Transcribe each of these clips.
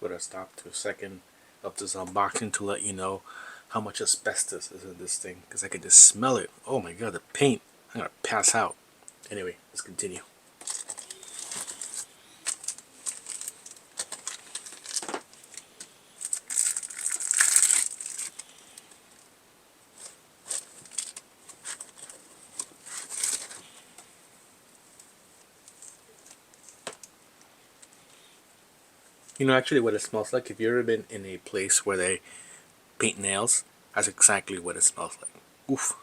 put a stop to a second of this unboxing to let you know how much asbestos is in this thing, because I can just smell it. Oh my god, the paint. I'm gonna pass out. Anyway, let's continue. You know, actually, what it smells like, if you've ever been in a place where they paint nails, that's exactly what it smells like. Oof.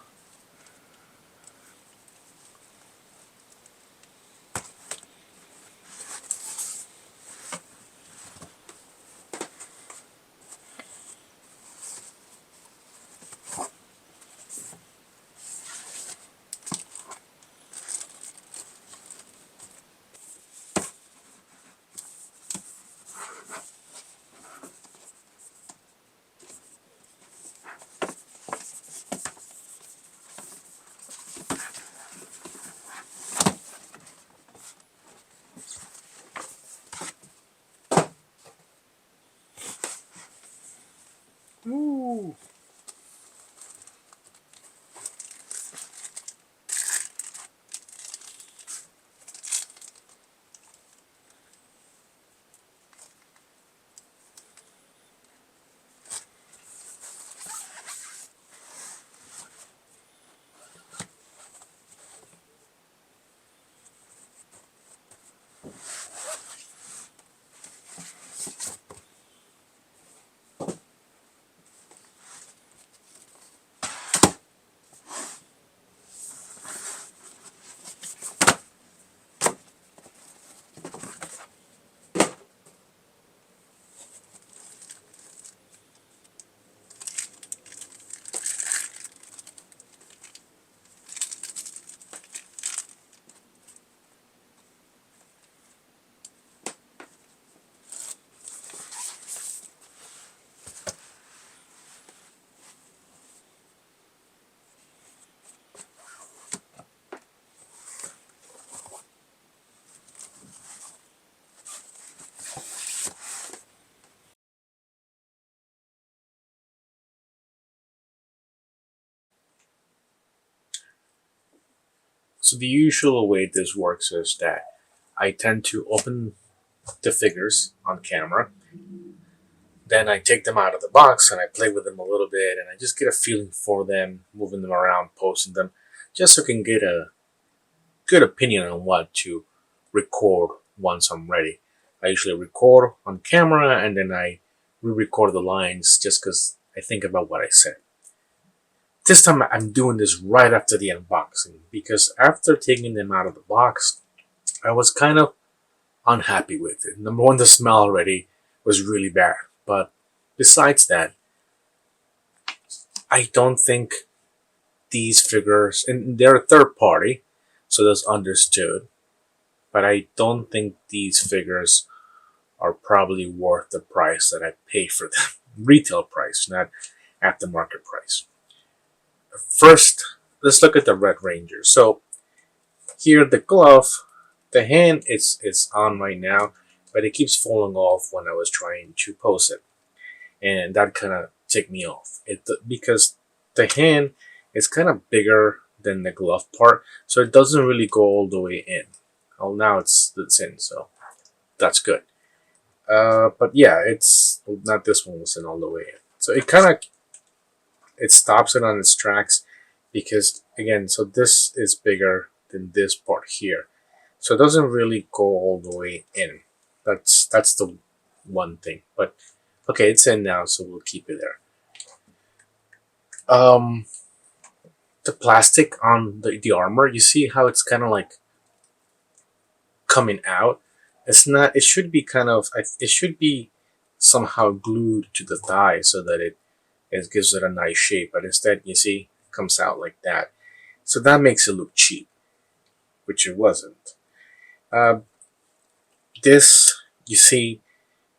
Ooh. So the usual way this works is that I tend to open the figures on camera. Then I take them out of the box and I play with them a little bit, and I just get a feeling for them, moving them around, posting them, just so I can get a good opinion on what to record once I'm ready. I usually record on camera and then I re-record the lines just because I think about what I said. This time I'm doing this right after the unboxing, because after taking them out of the box, I was kind of unhappy with it. Number one, the smell already was really bad. But besides that, I don't think these figures, and they're a third party, so that's understood, but I don't think these figures are probably worth the price that I pay for them. Retail price, not aftermarket price. First, let's look at the Red Ranger. So here the glove, the hand is on right now, but it keeps falling off when I was trying to pose it, and that kind of ticked me off. Because the hand is kind of bigger than the glove part, so it doesn't really go all the way in. Well, now it's in, so that's good. But yeah, it's not, this one wasn't all the way in, so it stops it on its tracks, because again, so this is bigger than this part here, so it doesn't really go all the way in. That's the one thing. But okay, it's in now, so we'll keep it there. Um, the plastic on the armor, you see how it's kind of like coming out. It's not. It should be kind of. It should be somehow glued to the thigh so that it gives it a nice shape. But instead, you see, it comes out like that. So that makes it look cheap, which it wasn't. Uh, this, you see,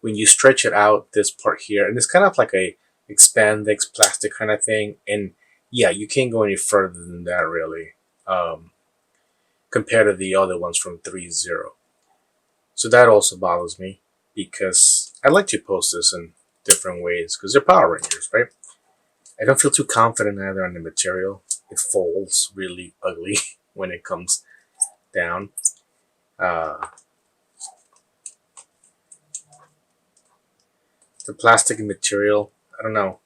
when you stretch it out, this part here, and it's kind of like a expandex plastic kind of thing, and yeah, you can't go any further than that really, compared to the other ones from 3.0. So that also bothers me. because I like to post this in different ways because they're Power Rangers, right? I don't feel too confident either on the material. It folds really ugly when it comes down. Uh, the plastic material, I don't know,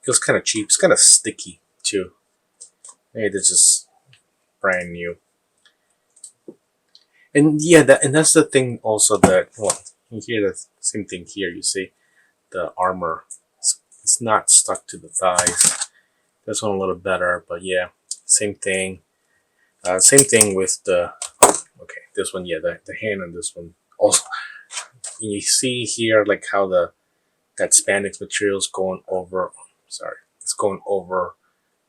feels kind of cheap. It's kind of sticky too. Maybe this is brand new. And yeah, that's the thing also that, well, you hear the same thing here. You see the armor. It's not stuck to the thighs. This one a little better, but yeah, same thing. Same thing with the, okay, this one, yeah, the hand on this one also. You see here like how that spandex material is going over, sorry, it's going over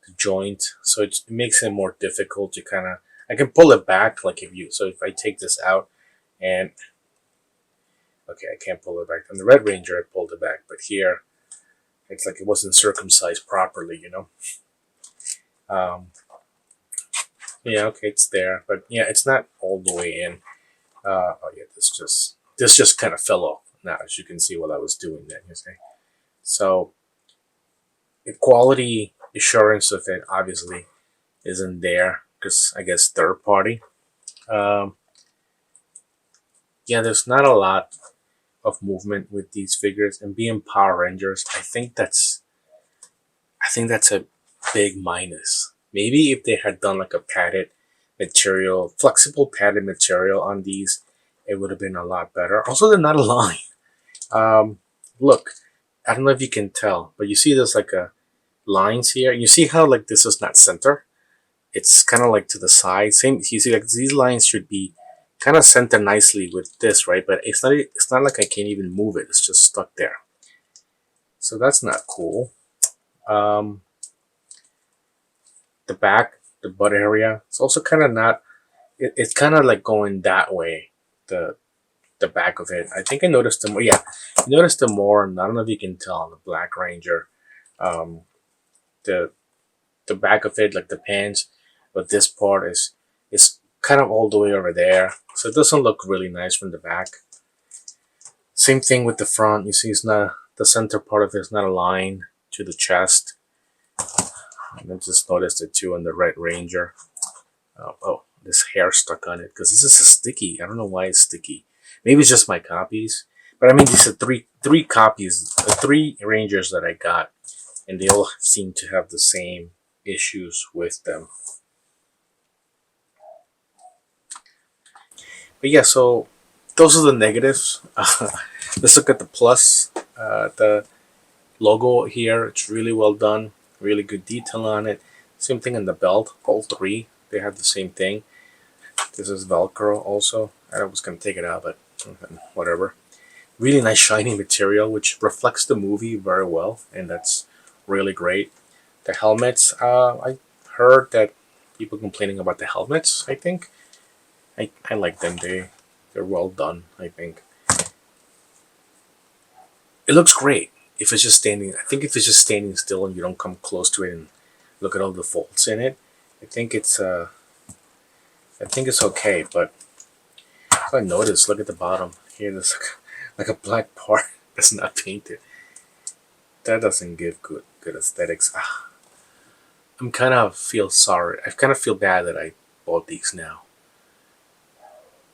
the joint, so it makes it more difficult to kind of, I can pull it back like if I take this out and, okay, I can't pull it back. On the Red Ranger I pulled it back, but here it's like it wasn't circumcised properly, you know. Yeah, okay, it's there, but yeah, it's not all the way in. Oh yeah, this just kind of fell off now, as you can see while I was doing that. You see, so the quality assurance of it obviously isn't there because I guess third party. Um, yeah, there's not a lot of movement with these figures, and being Power Rangers, I think that's a big minus. Maybe if they had done like a padded material, flexible padded material on these, it would have been a lot better. Also, they're not aligned. Look, I don't know if you can tell, but you see there's like a lines here. You see how like this is not center? It's kind of like to the side. Same, you see like these lines should be kind of center nicely with this, right? But it's not. It's not like I can't even move it. It's just stuck there. So that's not cool. Um, the back, the butt area, it's also kind of not. It's kind of like going that way. The the back of it. I think I noticed them. Yeah, I noticed them more. And I don't know if you can tell on the Black Ranger. Um, the the back of it, like the pants, but this part is kind of all the way over there, so it doesn't look really nice from the back. Same thing with the front. You see, it's not the center part of it is not aligned to the chest. And I just noticed it too on the Red Ranger. Oh, this hair stuck on it because this is a sticky. I don't know why it's sticky. Maybe it's just my copies. But I mean, these are three copies, three Rangers that I got, and they all seem to have the same issues with them. But yeah, so those are the negatives. Let's look at the plus. The logo here, it's really well done. Really good detail on it. Same thing in the belt. All three, they have the same thing. This is Velcro also. I was going to take it out, but whatever. Really nice shiny material, which reflects the movie very well, and that's really great. The helmets, I heard that people complaining about the helmets, I think. I like them. They're well done, I think. It looks great if it's just standing. I think if it's just standing still and you don't come close to it and look at all the folds in it, I think it's okay. But if I notice, look at the bottom here. There's like a black part that's not painted. That doesn't give good aesthetics. I'm kind of feel sorry. I kind of feel bad that I bought these now.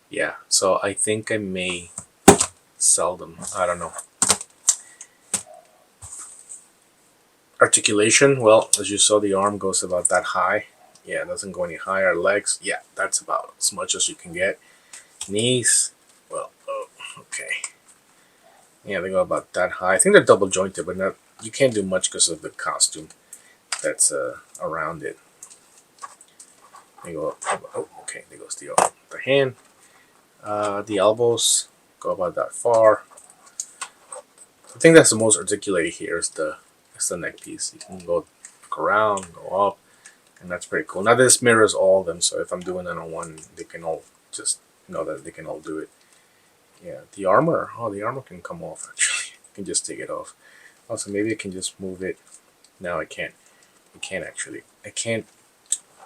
Yeah, so I think I may sell them. I don't know. Articulation, well, as you saw, the arm goes about that high. Yeah, it doesn't go any higher. Legs, yeah, that's about as much as you can get. Knees, well, oh, okay. Yeah, they go about that high. I think they're double jointed, but not. You can't do much because of the costume that's around it. They go. Oh, okay. There goes the hand. The elbows go about that far. I think that's the most articulated here is the neck piece. You can go around, go up, and that's pretty cool. Now this mirrors all of them, so if I'm doing it on one, they can all just know that they can all do it. Yeah, the armor. Oh, the armor can come off actually. I can just take it off. Also, maybe I can just move it. No, I can't. I can't actually. I can't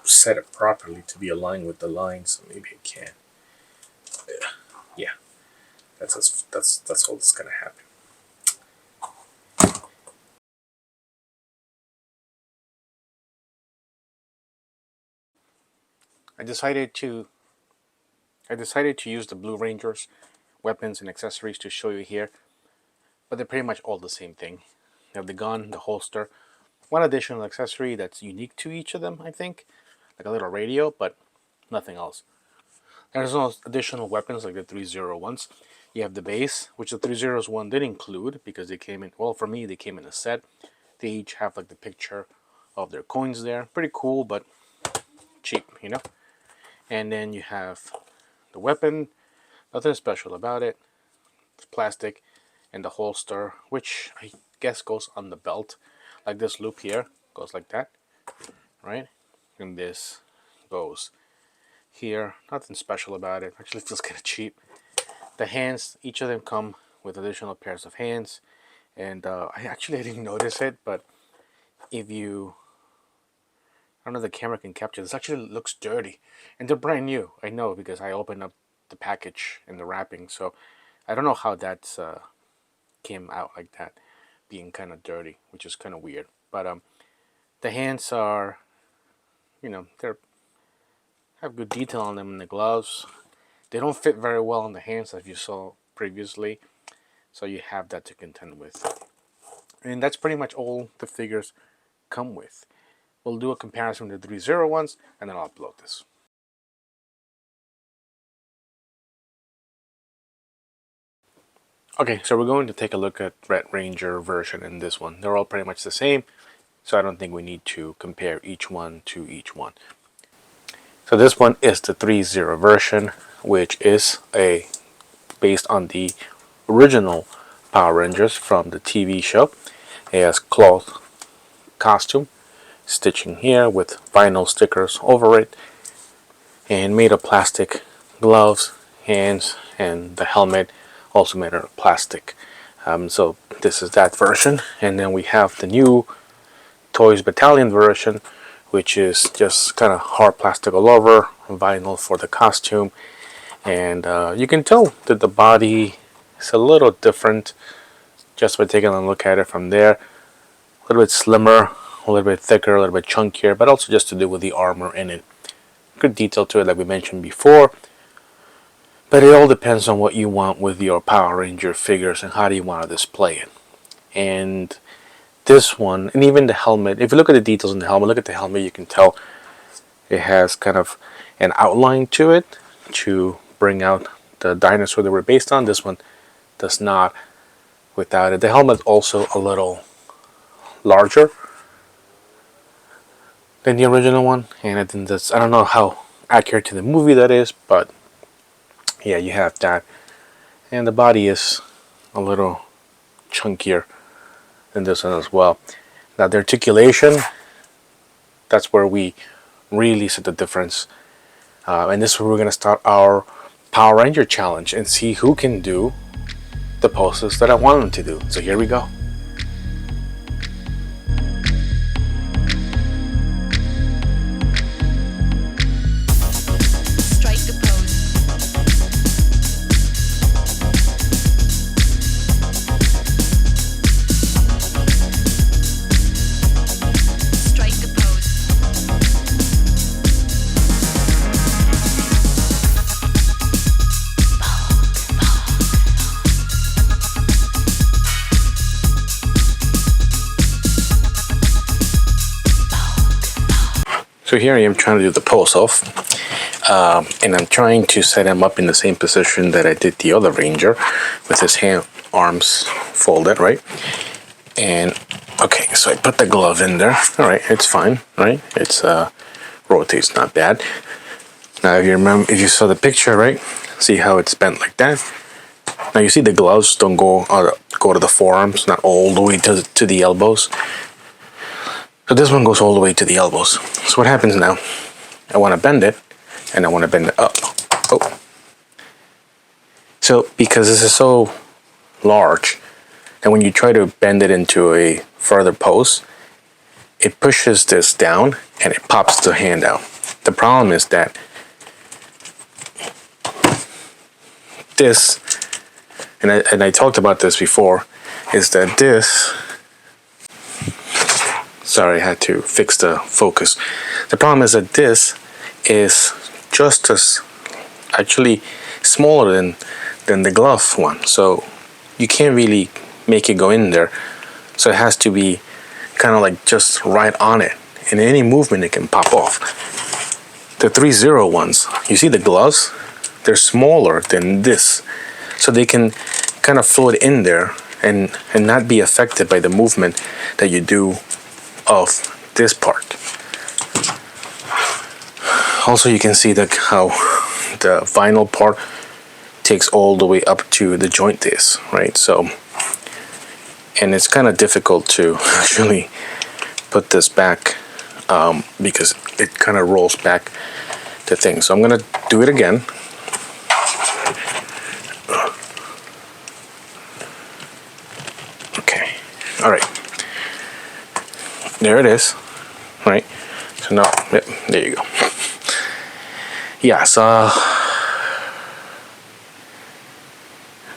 set it properly to be aligned with the line, so maybe I can. Yeah. That's all that's gonna happen. I decided to I decided to use the Blue Rangers weapons and accessories to show you here, but they're pretty much all the same thing. You have the gun, the holster, one additional accessory that's unique to each of them, I think, like a little radio, but nothing else. There's no additional weapons like the 301s. You have the base, which the 301 did include because they came in, well, for me, they came in a set. They each have like the picture of their coins there. Pretty cool, but cheap, you know? And then you have the weapon, nothing special about it. It's plastic, and the holster, which I guess goes on the belt. Like this loop here goes like that, right? And this goes here. Nothing special about it. Actually feels kind of cheap. The hands, each of them come with additional pairs of hands. And I didn't notice it, but if you, I don't know if the camera can capture this, actually looks dirty. And they're brand new. I know because I opened up the package and the wrapping. So I don't know how that's came out like that, being kind of dirty, which is kind of weird. But the hands are, they're have good detail on them in the gloves. They don't fit very well on the hands as you saw previously, so you have that to contend with. And that's pretty much all the figures come with. We'll do a comparison with the 301s, and then I'll upload this. Okay, so we're going to take a look at Red Ranger version and this one. They're all pretty much the same, so I don't think we need to compare each one to each one. So this one is the 3.0 version, which is based on the original Power Rangers from the TV show. It has cloth costume, stitching here with vinyl stickers over it, and made of plastic gloves, hands, and the helmet also made of plastic. So this is that version, and then we have the new Toys Battalion version, which is just kind of hard plastic all over, vinyl for the costume, and you can tell that the body is a little different just by taking a look at it from there. A little bit slimmer, a little bit thicker, a little bit chunkier, but also just to do with the armor in it. Good detail to it, like we mentioned before. But it all depends on what you want with your Power Ranger figures and how do you want to display it. And this one, and even the helmet, if you look at the details in the helmet, look at the helmet, you can tell it has kind of an outline to it to bring out the dinosaur that we're based on. This one does not without it. The helmet's also a little larger than the original one, and I think I don't know how accurate to the movie that is, but yeah, you have that. And the body is a little chunkier than this one as well. Now the articulation, that's where we really see the difference. And this is where we're going to start our Power Ranger challenge and see who can do the poses that I want them to do. So here we go. So here I am trying to do the pose off, and I'm trying to set him up in the same position that I did the other Ranger, with his arms folded, right? And okay, so I put the glove in there. All right, it's fine, right? It's rotates not bad. Now if you remember, if you saw the picture, right? See how it's bent like that. Now you see the gloves don't go to the forearms, not all the way to the elbows. So this one goes all the way to the elbows. So what happens now? I want to bend it, and I want to bend it up. Oh. So because this is so large, and when you try to bend it into a further pose, it pushes this down and it pops the hand out. The problem is that this and I talked about this before, is that this. Sorry, I had to fix the focus. The problem is that this is just as actually smaller than the glove one, so you can't really make it go in there. So it has to be kind of like just right on it, and any movement it can pop off. The 3-0 ones, you see the gloves, they're smaller than this, so they can kind of float in there and not be affected by the movement that you do of this part. Also, you can see that how the vinyl part takes all the way up to the joint is, right? So, and it's kind of difficult to actually put this back because it kind of rolls back the thing. So I'm gonna do it again. Okay, all right. There it is, right? So now, yep, there you go. Yes,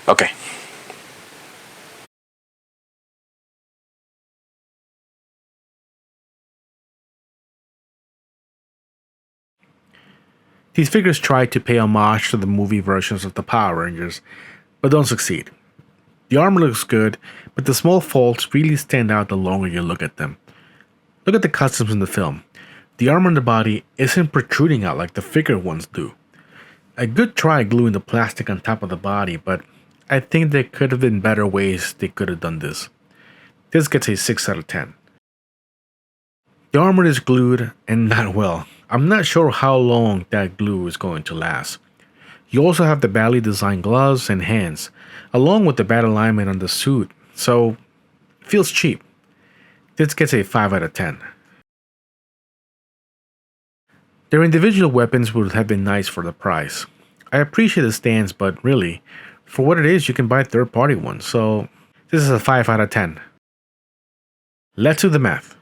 okay. These figures try to pay homage to the movie versions of the Power Rangers, but don't succeed. The armor looks good, but the small faults really stand out the longer you look at them. Look at the customs in the film. The armor on the body isn't protruding out like the figure ones do. A good try gluing the plastic on top of the body, but I think there could have been better ways they could have done this. This gets a 6 out of 10. The armor is glued and not well. I'm not sure how long that glue is going to last. You also have the badly designed gloves and hands, along with the bad alignment on the suit, so it feels cheap. This gets a 5 out of 10. Their individual weapons would have been nice for the price. I appreciate the stands, but really, for what it is, you can buy third-party ones, so this is a 5 out of 10. Let's do the math.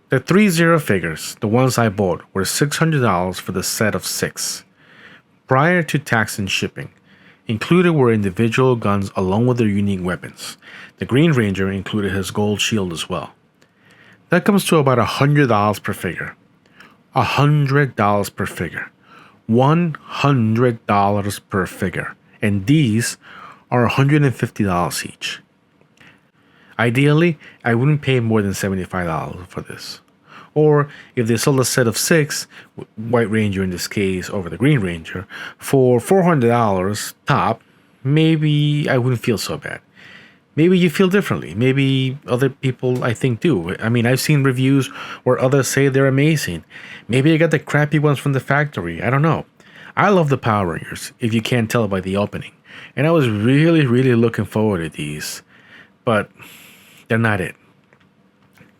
The 3-0 figures, the ones I bought, were $600 for the set of 6, prior to tax and shipping. Included were individual guns along with their unique weapons. The Green Ranger included his gold shield as well. That comes to about $100 per figure. $100 per figure. $100 per figure. And these are $150 each. Ideally, I wouldn't pay more than $75 for this. Or if they sold a set of 6, White Ranger in this case over the Green Ranger, for $400 top, maybe I wouldn't feel so bad. Maybe you feel differently. Maybe other people, I think, do. I mean, I've seen reviews where others say they're amazing. Maybe I got the crappy ones from the factory. I don't know. I love the Power Rangers, if you can't tell by the opening. And I was really, really looking forward to these. But they're not it.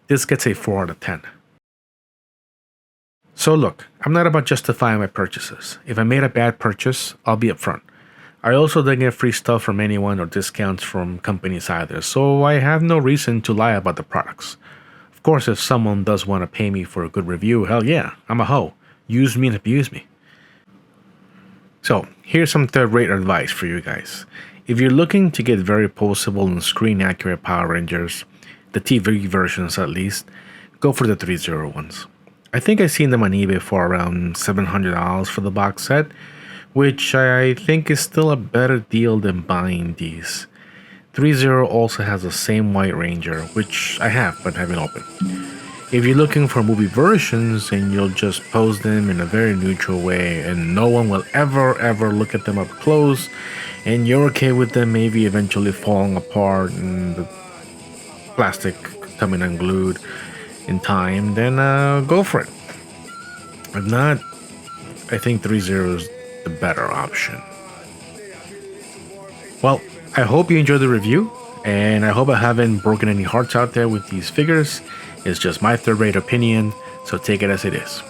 This gets a 4 out of 10. So look, I'm not about justifying my purchases. If I made a bad purchase, I'll be upfront. I also don't get free stuff from anyone or discounts from companies either, so I have no reason to lie about the products. Of course, if someone does want to pay me for a good review, hell yeah, I'm a hoe. Use me and abuse me. So, here's some third-rate advice for you guys. If you're looking to get very poseable and screen-accurate Power Rangers, the TV versions at least, go for the 3-0 ones. I think I've seen them on eBay for around $700 for the box set, which I think is still a better deal than buying these. 3-0 also has the same White Ranger, which I have but haven't opened. If you're looking for movie versions and you'll just pose them in a very neutral way and no one will ever look at them up close, and you're okay with them maybe eventually falling apart and the plastic coming unglued in time, then go for it. If not, I think 3-0 is the better option. Well, I hope you enjoyed the review, and I hope I haven't broken any hearts out there with these figures. It's just my third-rate opinion, so take it as it is.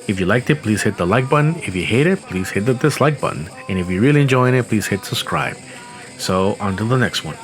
If you liked it, please hit the like button. If you hate it, please hit the dislike button. And if you're really enjoying it, please hit subscribe. So, until the next one.